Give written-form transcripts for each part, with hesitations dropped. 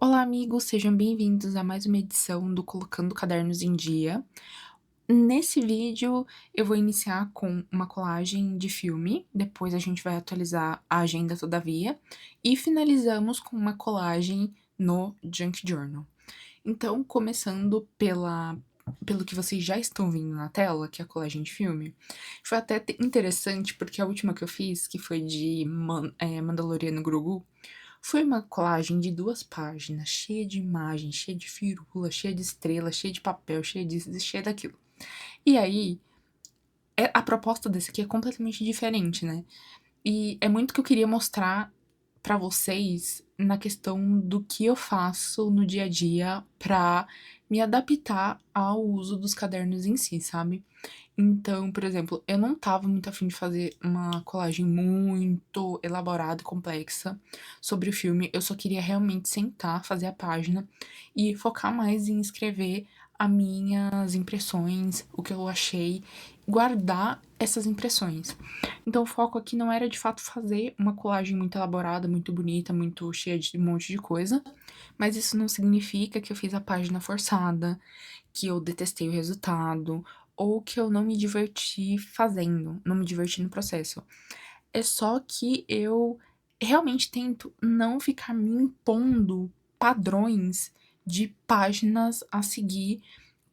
Olá, amigos, sejam bem-vindos a mais uma edição do Colocando Cadernos em Dia. Nesse vídeo, eu vou iniciar com uma colagem de filme, depois a gente vai atualizar a agenda, todavia, e finalizamos com uma colagem no Junk Journal. Então, começando pelo que vocês já estão vendo na tela, que é a colagem de filme, foi até interessante porque a última que eu fiz, que foi de Mandaloriano Grogu, foi uma colagem de 2 páginas, cheia de imagens, cheia de firula, cheia de estrela, cheia de papel, cheia disso, cheia daquilo. E aí, a proposta desse aqui é completamente diferente, né? E é muito que eu queria mostrar pra vocês na questão do que eu faço no dia a dia pra me adaptar ao uso dos cadernos em si, sabe? Então, por exemplo, eu não estava muito afim de fazer uma colagem muito elaborada e complexa sobre o filme. Eu só queria realmente sentar, fazer a página e focar mais em escrever as minhas impressões, o que eu achei, guardar essas impressões. Então, o foco aqui não era de fato fazer uma colagem muito elaborada, muito bonita, muito cheia de um monte de coisa, mas isso não significa que eu fiz a página forçada, que eu detestei o resultado, ou que eu não me diverti fazendo, não me diverti no processo. É só que eu realmente tento não ficar me impondo padrões de páginas a seguir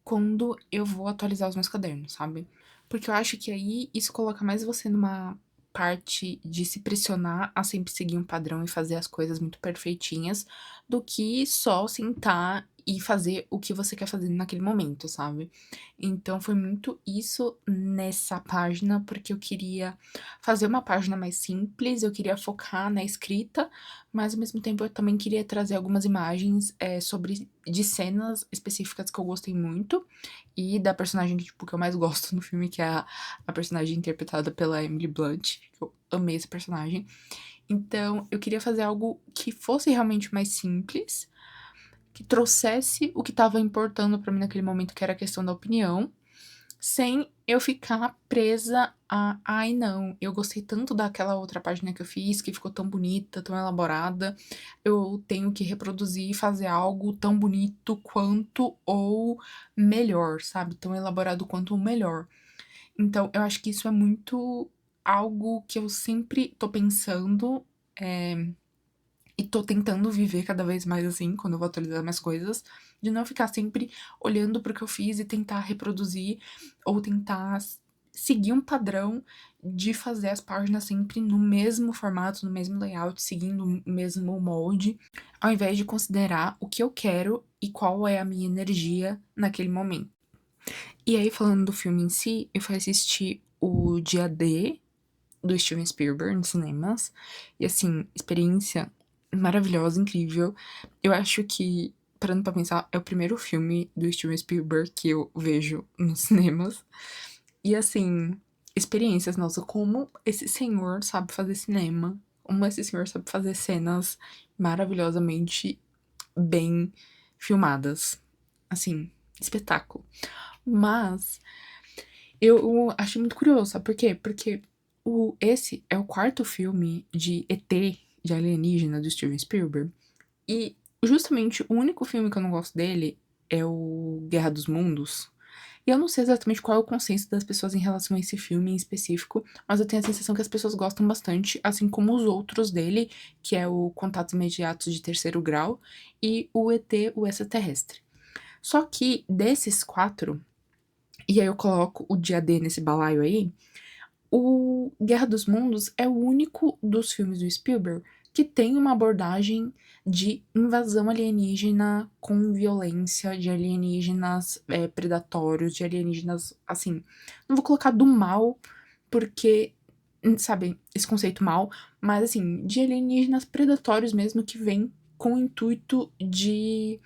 quando eu vou atualizar os meus cadernos, sabe? Porque eu acho que aí isso coloca mais você numa parte de se pressionar a sempre seguir um padrão e fazer as coisas muito perfeitinhas, do que só sentar e fazer o que você quer fazer naquele momento, sabe? Então foi muito isso nessa página, porque eu queria fazer uma página mais simples, eu queria focar na escrita, mas ao mesmo tempo eu também queria trazer algumas imagens sobre de cenas específicas que eu gostei muito e da personagem que, tipo, que eu mais gosto no filme, que é a personagem interpretada pela Emily Blunt. Eu amei esse personagem. Então, eu queria fazer algo que fosse realmente mais simples, que trouxesse o que estava importando pra mim naquele momento, que era a questão da opinião, sem eu ficar presa a, ai não, eu gostei tanto daquela outra página que eu fiz, que ficou tão bonita, tão elaborada, eu tenho que reproduzir e fazer algo tão bonito quanto ou melhor, sabe? Tão elaborado quanto o melhor. Então, eu acho que isso é muito algo que eu sempre tô pensando, e tô tentando viver cada vez mais assim, quando eu vou atualizar minhas coisas, de não ficar sempre olhando pro que eu fiz e tentar reproduzir ou tentar seguir um padrão de fazer as páginas sempre no mesmo formato, no mesmo layout, seguindo o mesmo molde, ao invés de considerar o que eu quero e qual é a minha energia naquele momento. E aí, falando do filme em si, eu fui assistir o Dia D do Steven Spielberg nos cinemas. E assim, experiência maravilhosa, incrível. Eu acho que, parando pra pensar, é o primeiro filme do Steven Spielberg que eu vejo nos cinemas. E assim, experiências, nossa, como esse senhor sabe fazer cinema. Como esse senhor sabe fazer cenas maravilhosamente bem filmadas. Assim, espetáculo. Mas eu achei muito curioso, sabe por quê? Porque esse é o quarto filme de ET, de alienígena, do Steven Spielberg. E justamente o único filme que eu não gosto dele é o Guerra dos Mundos. E eu não sei exatamente qual é o consenso das pessoas em relação a esse filme em específico, mas eu tenho a sensação que as pessoas gostam bastante, assim como os outros dele, que é o Contatos Imediatos de Terceiro Grau e o ET, o Extraterrestre. Só que desses quatro, e aí eu coloco o dia D nesse balaio aí, o Guerra dos Mundos é o único dos filmes do Spielberg que tem uma abordagem de invasão alienígena com violência, de alienígenas predatórios, de alienígenas, assim, não vou colocar do mal, porque, sabe, esse conceito mal, mas assim, de alienígenas predatórios mesmo que vêm com o intuito de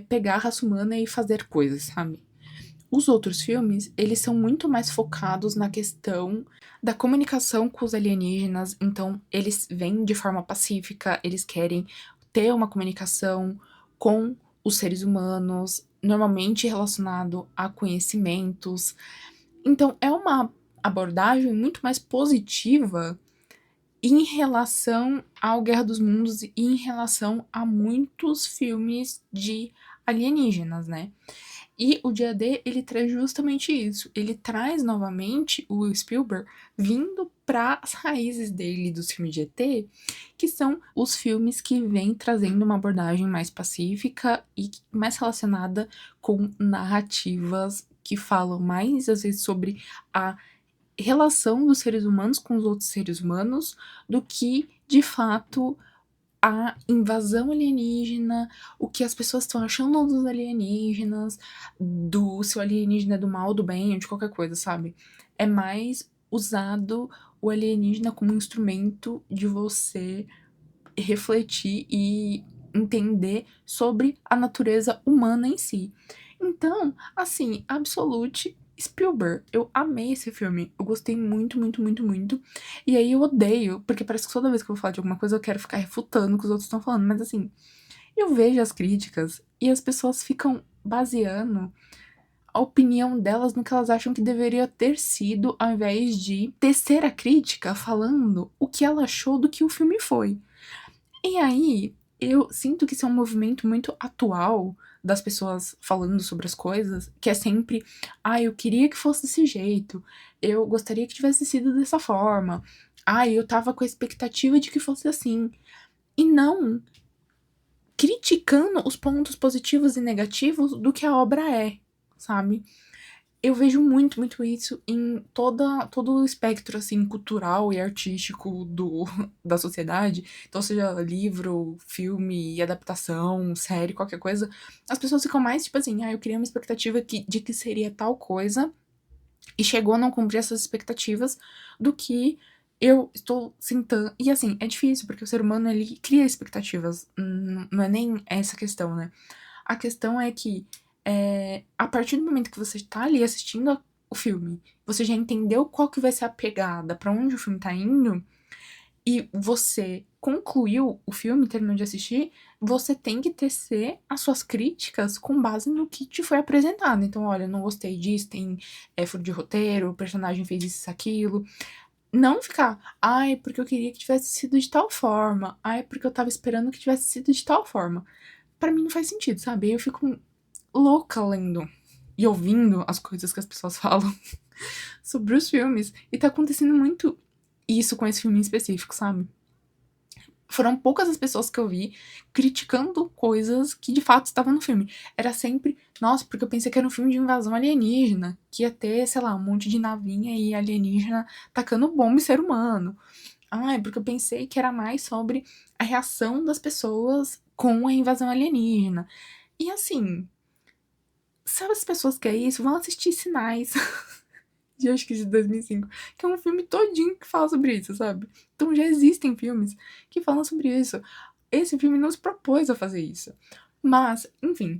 pegar a raça humana e fazer coisas, sabe? Os outros filmes, eles são muito mais focados na questão da comunicação com os alienígenas, então eles vêm de forma pacífica, eles querem ter uma comunicação com os seres humanos, normalmente relacionado a conhecimentos. Então é uma abordagem muito mais positiva em relação ao Guerra dos Mundos e em relação a muitos filmes de alienígenas, né? E o Dia D, ele traz justamente isso. Ele traz novamente o Spielberg vindo para as raízes dele dos filmes de ET, que são os filmes que vêm trazendo uma abordagem mais pacífica e mais relacionada com narrativas que falam mais, às vezes, sobre a relação dos seres humanos com os outros seres humanos do que, de fato, a invasão alienígena, o que as pessoas estão achando dos alienígenas, do se o alienígena é do mal, do bem, ou de qualquer coisa, sabe? É mais usado o alienígena como um instrumento de você refletir e entender sobre a natureza humana em si. Então, assim, Absolute Spielberg, eu amei esse filme. Eu gostei muito, muito, muito, muito. E aí eu odeio, porque parece que toda vez que eu vou falar de alguma coisa eu quero ficar refutando o que os outros estão falando. Mas assim, eu vejo as críticas e as pessoas ficam baseando a opinião delas no que elas acham que deveria ter sido, ao invés de tecer a crítica falando o que ela achou do que o filme foi. E aí, eu sinto que isso é um movimento muito atual das pessoas falando sobre as coisas, que é sempre, eu queria que fosse desse jeito, eu gostaria que tivesse sido dessa forma, eu tava com a expectativa de que fosse assim. E não criticando os pontos positivos e negativos do que a obra é, sabe? Eu vejo muito, muito isso em todo o espectro, assim, cultural e artístico da sociedade. Então, seja livro, filme, adaptação, série, qualquer coisa. As pessoas ficam mais, tipo assim, eu criei uma expectativa de que seria tal coisa e chegou a não cumprir essas expectativas do que eu estou sentando. E, assim, é difícil, porque o ser humano, ele cria expectativas. Não é nem essa questão, né? A questão é que, a partir do momento que você tá ali assistindo o filme, você já entendeu qual que vai ser a pegada, pra onde o filme tá indo, e você concluiu o filme, terminou de assistir, você tem que tecer as suas críticas com base no que te foi apresentado. Então, olha, não gostei disso, tem furo de roteiro, o personagem fez isso, aquilo. Não ficar, porque eu queria que tivesse sido de tal forma, porque eu tava esperando que tivesse sido de tal forma. Pra mim não faz sentido, sabe? Eu fico louca lendo e ouvindo as coisas que as pessoas falam sobre os filmes. E tá acontecendo muito isso com esse filme em específico, sabe? Foram poucas as pessoas que eu vi criticando coisas que de fato estavam no filme. Era sempre, nossa, porque eu pensei que era um filme de invasão alienígena, que ia ter, sei lá, um monte de navinha e alienígena tacando bomba em ser humano. Porque eu pensei que era mais sobre a reação das pessoas com a invasão alienígena. E assim, sabe as pessoas que é isso? Vão assistir Sinais, de acho que de 2005, que é um filme todinho que fala sobre isso, sabe? Então já existem filmes que falam sobre isso. Esse filme não se propôs a fazer isso. Mas, enfim,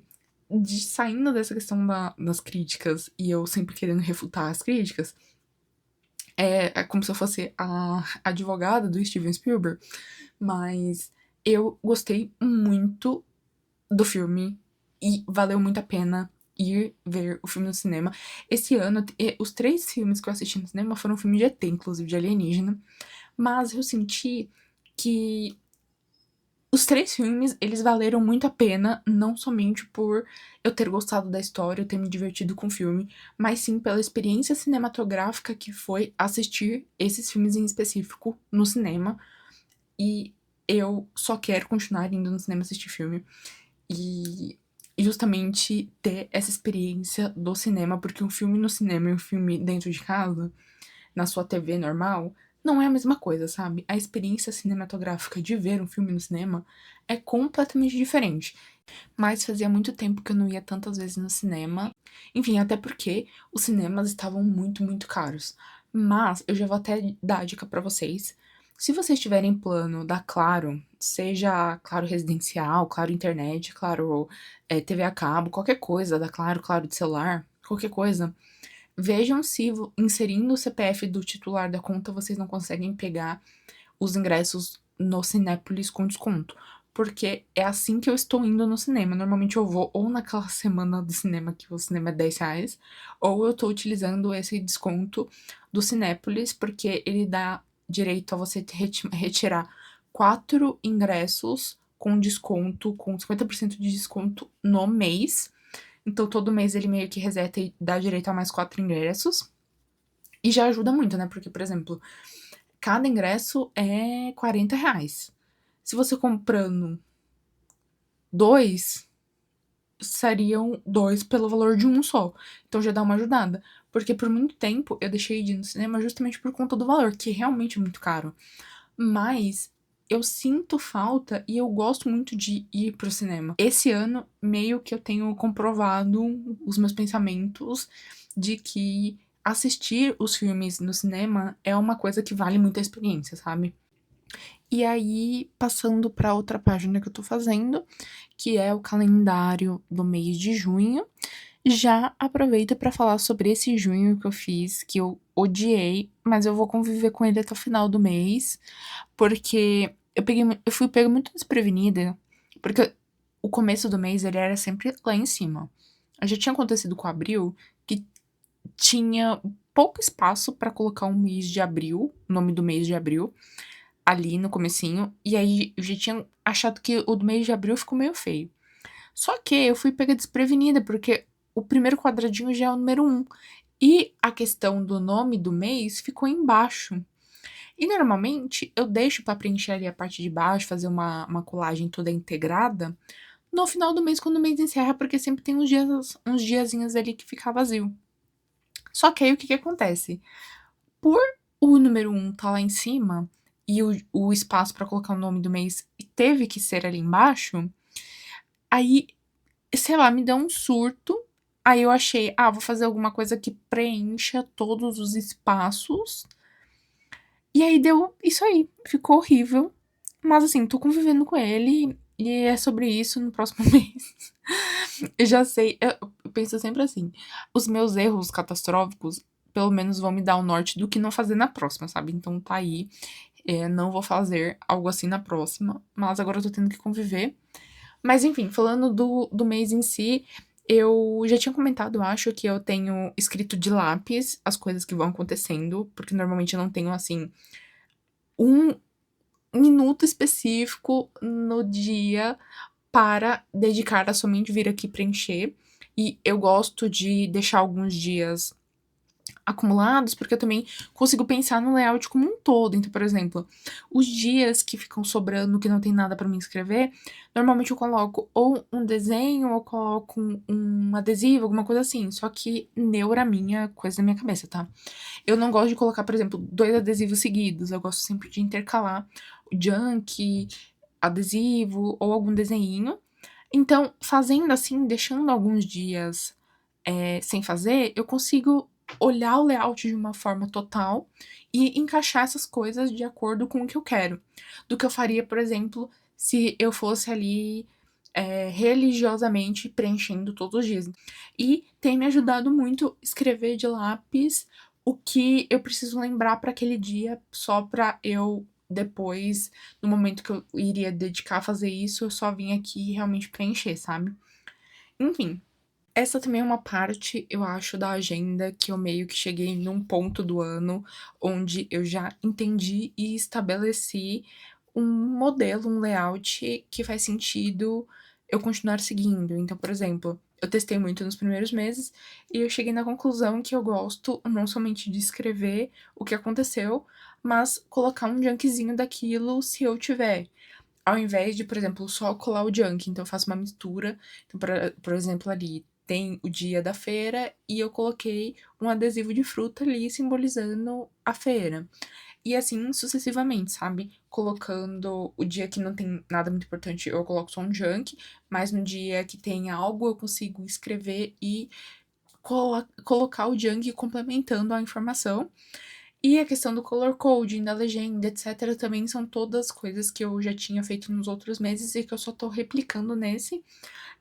saindo dessa questão das críticas e eu sempre querendo refutar as críticas, é como se eu fosse a advogada do Steven Spielberg, mas eu gostei muito do filme e valeu muito a pena ir ver o filme no cinema. Esse ano, os 3 filmes que eu assisti no cinema foram filmes de ET, inclusive de alienígena, mas eu senti que os 3 filmes, eles valeram muito a pena, não somente por eu ter gostado da história, eu ter me divertido com o filme, mas sim pela experiência cinematográfica que foi assistir esses filmes em específico no cinema. E eu só quero continuar indo no cinema assistir filme. E justamente ter essa experiência do cinema, porque um filme no cinema e um filme dentro de casa, na sua TV normal, não é a mesma coisa, sabe? A experiência cinematográfica de ver um filme no cinema é completamente diferente. Mas fazia muito tempo que eu não ia tantas vezes no cinema. Enfim, até porque os cinemas estavam muito, muito caros. Mas eu já vou até dar a dica pra vocês. Se vocês tiverem plano da Claro, seja Claro Residencial, Claro Internet, Claro TV a cabo, qualquer coisa da Claro, Claro de celular, qualquer coisa, vejam se inserindo o CPF do titular da conta vocês não conseguem pegar os ingressos no Cinépolis com desconto. Porque é assim que eu estou indo no cinema. Normalmente eu vou ou naquela semana do cinema que o cinema é R$ 10, ou eu tô utilizando esse desconto do Cinépolis, porque ele dá direito a você retirar 4 ingressos com desconto, com 50% de desconto no mês. Então, todo mês ele meio que reseta e dá direito a mais 4 ingressos. E já ajuda muito, né? Porque, por exemplo, cada ingresso é R$ 40. Se você comprando 2, seriam 2 pelo valor de um só. Então já dá uma ajudada. Porque por muito tempo eu deixei de ir no cinema justamente por conta do valor, que realmente é muito caro. Mas eu sinto falta e eu gosto muito de ir pro cinema. Esse ano, meio que eu tenho comprovado os meus pensamentos de que assistir os filmes no cinema é uma coisa que vale muito a experiência, sabe? E aí, passando para outra página que eu tô fazendo, que é o calendário do mês de junho, já aproveito para falar sobre esse junho que eu fiz, que eu odiei, mas eu vou conviver com ele até o final do mês, porque eu fui pega muito desprevenida, porque o começo do mês ele era sempre lá em cima. Já tinha acontecido com abril, que tinha pouco espaço para colocar o mês de abril, o nome do mês de abril, ali no comecinho, e aí eu já tinha achado que o do mês de abril ficou meio feio. Só que eu fui pega desprevenida, porque o primeiro quadradinho já é o número 1, e a questão do nome do mês ficou embaixo. E normalmente eu deixo pra preencher ali a parte de baixo, fazer uma colagem toda integrada no final do mês, quando o mês encerra, porque sempre tem uns diazinhos ali que fica vazio. Só que aí o que que acontece? Por o número 1 tá lá em cima e o espaço pra colocar o nome do mês teve que ser ali embaixo, aí, sei lá, me deu um surto. Aí eu achei, vou fazer alguma coisa que preencha todos os espaços. E aí deu isso aí, ficou horrível. Mas assim, tô convivendo com ele e é sobre isso no próximo mês. Eu já sei, eu penso sempre assim, os meus erros catastróficos, pelo menos vão me dar o norte do que não fazer na próxima, sabe? Então tá aí, não vou fazer algo assim na próxima, mas agora eu tô tendo que conviver. Mas enfim, falando do mês em si, eu já tinha comentado, eu acho, que eu tenho escrito de lápis as coisas que vão acontecendo, porque normalmente eu não tenho, assim, um minuto específico no dia para dedicar a somente vir aqui preencher. E eu gosto de deixar alguns dias acumulados, porque eu também consigo pensar no layout como um todo. Então, por exemplo, os dias que ficam sobrando, que não tem nada pra mim escrever, normalmente eu coloco ou um desenho, ou coloco um adesivo, alguma coisa assim. Só que neura minha, coisa da minha cabeça, tá? Eu não gosto de colocar, por exemplo, 2 adesivos seguidos. Eu gosto sempre de intercalar o junk, adesivo ou algum desenhinho. Então, fazendo assim, deixando alguns dias sem fazer, eu consigo olhar o layout de uma forma total e encaixar essas coisas de acordo com o que eu quero. Do que eu faria, por exemplo, se eu fosse ali religiosamente preenchendo todos os dias. E tem me ajudado muito escrever de lápis o que eu preciso lembrar para aquele dia, só para eu depois, no momento que eu iria dedicar a fazer isso, eu só vim aqui realmente preencher, sabe? Enfim, essa também é uma parte, eu acho, da agenda que eu meio que cheguei num ponto do ano onde eu já entendi e estabeleci um modelo, um layout que faz sentido eu continuar seguindo. Então, por exemplo, eu testei muito nos primeiros meses e eu cheguei na conclusão que eu gosto não somente de escrever o que aconteceu, mas colocar um junkzinho daquilo se eu tiver. Ao invés de, por exemplo, só colar o junk, então eu faço uma mistura. Então, por exemplo, ali tem o dia da feira e eu coloquei um adesivo de fruta ali simbolizando a feira. E assim sucessivamente, sabe? Colocando o dia que não tem nada muito importante, eu coloco só um junk, mas no dia que tem algo eu consigo escrever e colocar o junk complementando a informação. E a questão do color coding, da legenda, etc., também são todas coisas que eu já tinha feito nos outros meses e que eu só tô replicando nesse.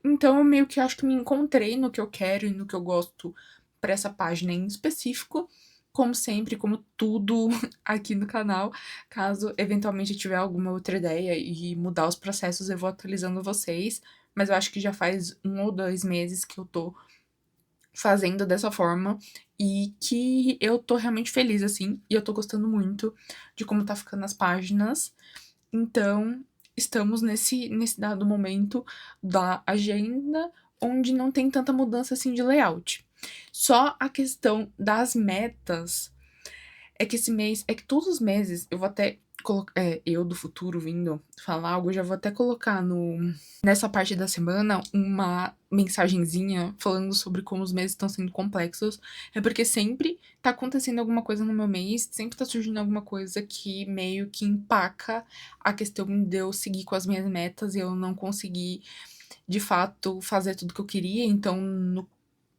Então, eu meio que acho que me encontrei no que eu quero e no que eu gosto para essa página em específico. Como sempre, como tudo aqui no canal, caso eventualmente eu tiver alguma outra ideia e mudar os processos, eu vou atualizando vocês. Mas eu acho que já faz 1 ou 2 meses que eu tô fazendo dessa forma e que eu tô realmente feliz, assim, e eu tô gostando muito de como tá ficando as páginas. Então, estamos nesse dado momento da agenda onde não tem tanta mudança assim de layout. Só a questão das metas é que esse mês, é que todos os meses eu vou até colocar, eu do futuro vindo falar algo, eu já vou até colocar no nessa parte da semana uma mensagenzinha falando sobre como os meses estão sendo complexos. É porque sempre tá acontecendo alguma coisa no meu mês, sempre tá surgindo alguma coisa que meio que empaca a questão de eu seguir com as minhas metas e eu não conseguir, de fato, fazer tudo que eu queria. Então,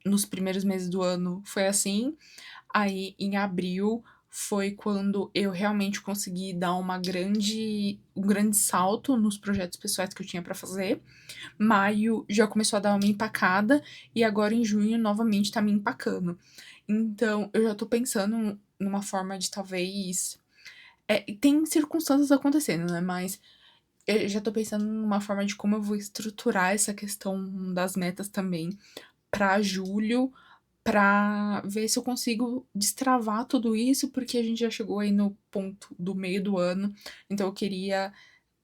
nos primeiros meses do ano foi assim. Aí, em abril, foi quando eu realmente consegui dar um grande salto nos projetos pessoais que eu tinha pra fazer. Maio já começou a dar uma empacada e agora em junho novamente tá me empacando. Então, eu já tô pensando numa forma de talvez. Tem circunstâncias acontecendo, né? Mas eu já tô pensando numa forma de como eu vou estruturar essa questão das metas também pra julho, pra ver se eu consigo destravar tudo isso, porque a gente já chegou aí no ponto do meio do ano, então eu queria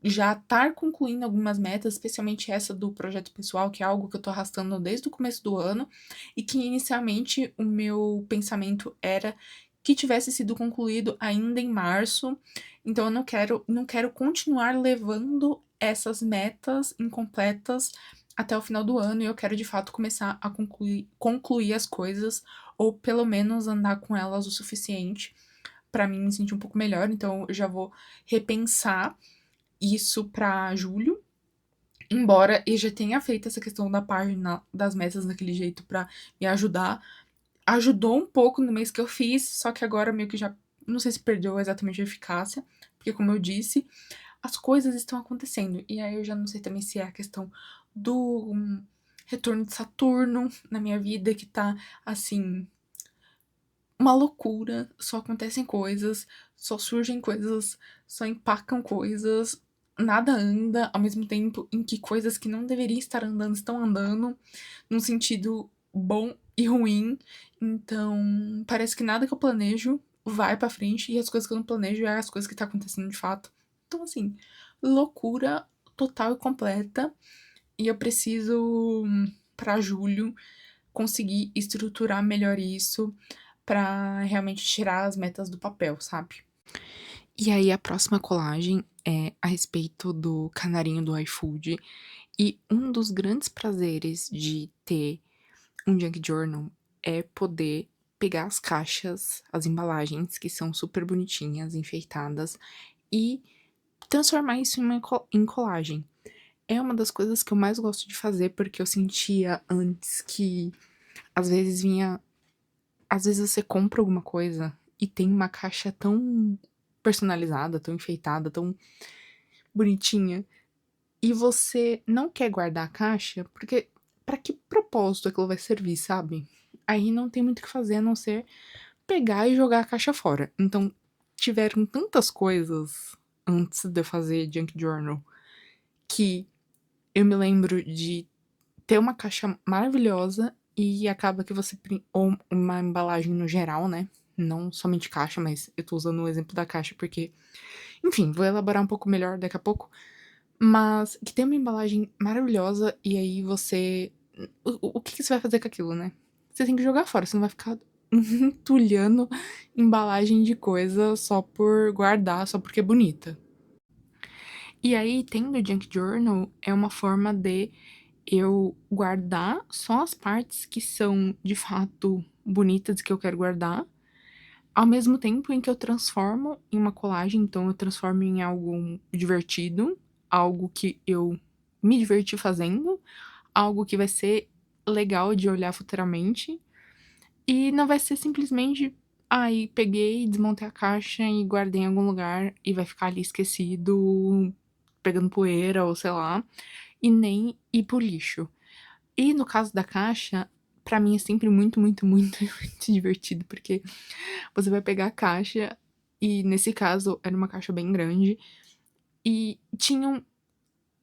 já estar concluindo algumas metas, especialmente essa do projeto pessoal, que é algo que eu tô arrastando desde o começo do ano, e que inicialmente o meu pensamento era que tivesse sido concluído ainda em março, então eu não quero continuar levando essas metas incompletas até o final do ano, e eu quero de fato começar a concluir as coisas, ou pelo menos andar com elas o suficiente para mim me sentir um pouco melhor. Então eu já vou repensar isso para julho, embora eu já tenha feito essa questão da página das metas daquele jeito para me ajudar. Ajudou um pouco no mês que eu fiz, só que agora meio que já não sei se perdeu exatamente a eficácia, porque como eu disse, as coisas estão acontecendo. E aí eu já não sei também se é a questão do retorno de Saturno na minha vida que tá assim uma loucura, só acontecem coisas, só surgem coisas, só empacam coisas, nada anda, ao mesmo tempo em que coisas que não deveriam estar andando estão andando, num sentido bom e ruim. Então, parece que nada que eu planejo vai pra frente e as coisas que eu não planejo é as coisas que tá acontecendo de fato. Então, assim, loucura total e completa. E eu preciso, pra julho, conseguir estruturar melhor isso pra realmente tirar as metas do papel, sabe? E aí a próxima colagem é a respeito do canarinho do iFood. E um dos grandes prazeres de ter um junk journal é poder pegar as caixas, as embalagens, que são super bonitinhas, enfeitadas, e transformar isso em colagem. É uma das coisas que eu mais gosto de fazer, porque eu sentia antes que às vezes vinha. Às vezes você compra alguma coisa e tem uma caixa tão personalizada, tão enfeitada, tão bonitinha, e você não quer guardar a caixa, porque pra que propósito aquilo vai servir, sabe? Aí não tem muito o que fazer a não ser pegar e jogar a caixa fora. Então, tiveram tantas coisas antes de eu fazer Junk Journal que eu me lembro de ter uma caixa maravilhosa e acaba que você. Ou uma embalagem no geral, né? Não somente caixa, mas eu tô usando o exemplo da caixa porque. Enfim, vou elaborar um pouco melhor daqui a pouco. Mas que tem uma embalagem maravilhosa e aí você. O que, que você vai fazer com aquilo, né? Você tem que jogar fora, você não vai ficar entulhando embalagem de coisa só por guardar, só porque é bonita. E aí, tendo o Junk Journal, é uma forma de eu guardar só as partes que são de fato bonitas que eu quero guardar, ao mesmo tempo em que eu transformo em uma colagem, então eu transformo em algo divertido, algo que eu me diverti fazendo, algo que vai ser legal de olhar futuramente, e não vai ser simplesmente, aí peguei, desmontei a caixa e guardei em algum lugar e vai ficar ali esquecido, pegando poeira ou sei lá, e nem ir pro lixo. E no caso da caixa, pra mim é sempre muito, muito, muito, muito divertido, porque você vai pegar a caixa, e nesse caso era uma caixa bem grande, e tinham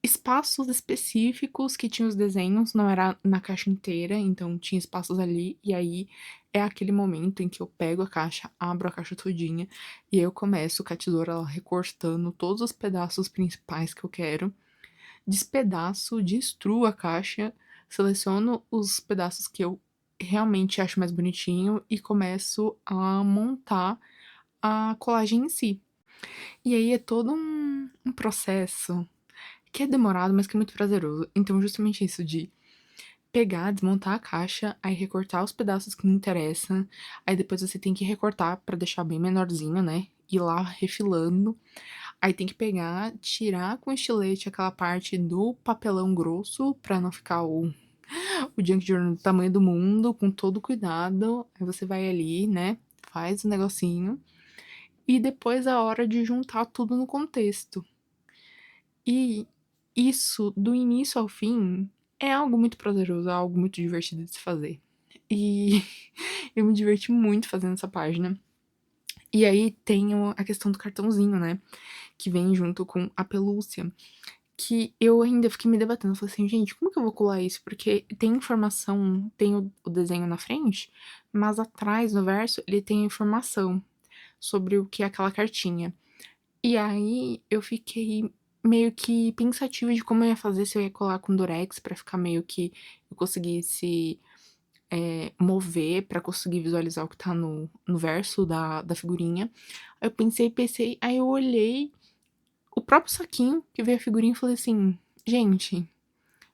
espaços específicos que tinham os desenhos, não era na caixa inteira, então tinha espaços ali, e aí é aquele momento em que eu pego a caixa, abro a caixa todinha, e aí eu começo com a tesoura lá recortando todos os pedaços principais que eu quero, despedaço, destruo a caixa, seleciono os pedaços que eu realmente acho mais bonitinho e começo a montar a colagem em si. E aí é todo um processo que é demorado, mas que é muito prazeroso. Então, justamente isso de pegar, desmontar a caixa, aí recortar os pedaços que não interessam, aí depois você tem que recortar pra deixar bem menorzinho, né? Ir lá refilando. Aí tem que pegar, tirar com estilete aquela parte do papelão grosso pra não ficar o junk journal do tamanho do mundo, com todo cuidado. Aí você vai ali, né? Faz o negocinho. E depois é a hora de juntar tudo no contexto. E isso, do início ao fim, é algo muito prazeroso, é algo muito divertido de se fazer. E eu me diverti muito fazendo essa página. E aí tem a questão do cartãozinho, né? Que vem junto com a pelúcia. Que eu ainda fiquei me debatendo. Falei assim, gente, como que eu vou colar isso? Porque tem informação, tem o desenho na frente, mas atrás, no verso, ele tem a informação sobre o que é aquela cartinha. E aí eu fiquei meio que pensativa de como eu ia fazer, se eu ia colar com durex pra ficar meio que eu conseguisse mover pra conseguir visualizar o que tá no verso da figurinha. Aí eu pensei, aí eu olhei o próprio saquinho que veio a figurinha e falei assim, gente,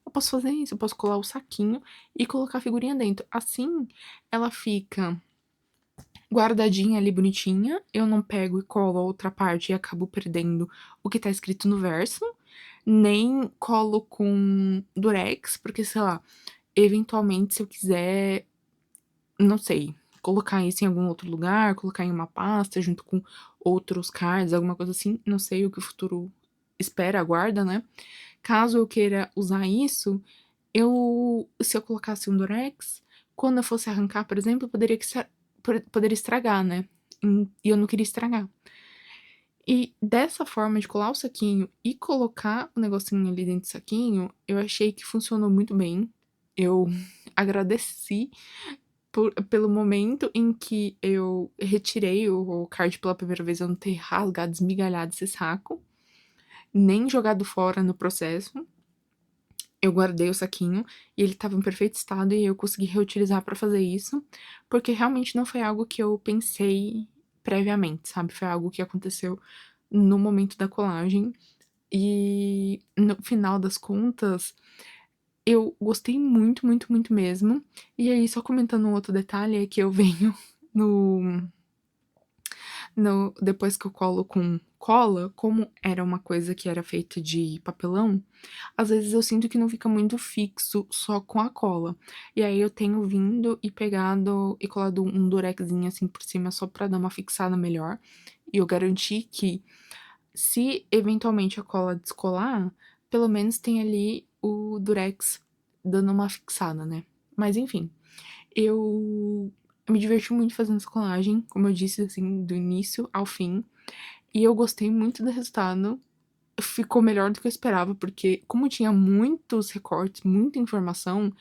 eu posso fazer isso, eu posso colar o saquinho e colocar a figurinha dentro. Assim, ela fica guardadinha ali bonitinha, eu não pego e colo a outra parte e acabo perdendo o que tá escrito no verso, nem colo com durex, porque sei lá, eventualmente se eu quiser, não sei, colocar isso em algum outro lugar, colocar em uma pasta junto com outros cards, alguma coisa assim, não sei o que o futuro espera, aguarda, né? Caso eu queira usar isso, se eu colocasse um durex, quando eu fosse arrancar, por exemplo, poderia estragar, né? E eu não queria estragar. E dessa forma de colar o saquinho e colocar o negocinho ali dentro do saquinho, eu achei que funcionou muito bem. Eu agradeci pelo momento em que eu retirei o card pela primeira vez, eu não ter rasgado, esmigalhado esse saco, nem jogado fora no processo. Eu guardei o saquinho e ele estava em perfeito estado e eu consegui reutilizar pra fazer isso, porque realmente não foi algo que eu pensei previamente, sabe? Foi algo que aconteceu no momento da colagem e no final das contas eu gostei muito, muito, muito mesmo. E aí, só comentando um outro detalhe, é que eu venho no depois que eu colo com cola, como era uma coisa que era feita de papelão, às vezes eu sinto que não fica muito fixo só com a cola. E aí eu tenho vindo e pegado e colado um durexzinho assim por cima só pra dar uma fixada melhor. E eu garanti que, se eventualmente a cola descolar, pelo menos tem ali o durex dando uma fixada, né? Mas enfim, eu me diverti muito fazendo essa colagem, como eu disse, assim, do início ao fim. E eu gostei muito do resultado. Ficou melhor do que eu esperava, porque como tinha muitos recortes, muita informação,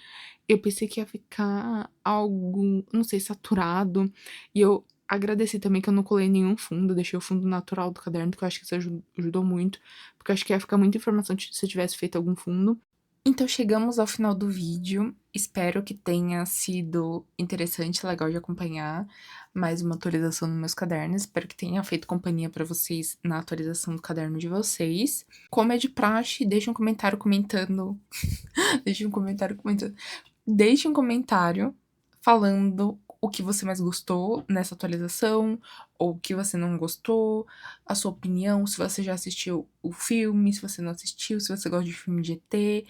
eu pensei que ia ficar algo, não sei, saturado. E eu agradeci também que eu não colei nenhum fundo, deixei o fundo natural do caderno, que eu acho que isso ajudou muito, porque eu acho que ia ficar muita informação se eu tivesse feito algum fundo. Então chegamos ao final do vídeo. Espero que tenha sido interessante, legal de acompanhar mais uma atualização nos meus cadernos. Espero que tenha feito companhia para vocês na atualização do caderno de vocês. Como é de praxe, deixe um comentário comentando. Deixe um comentário comentando. Deixe um comentário falando o que você mais gostou nessa atualização, ou o que você não gostou, a sua opinião, se você já assistiu o filme, se você não assistiu, se você gosta de filme de ET.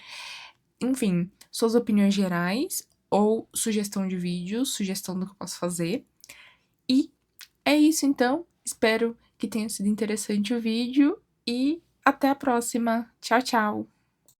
Enfim, suas opiniões gerais ou sugestão de vídeo, sugestão do que eu posso fazer. E é isso então. Espero que tenha sido interessante o vídeo e até a próxima. Tchau, tchau!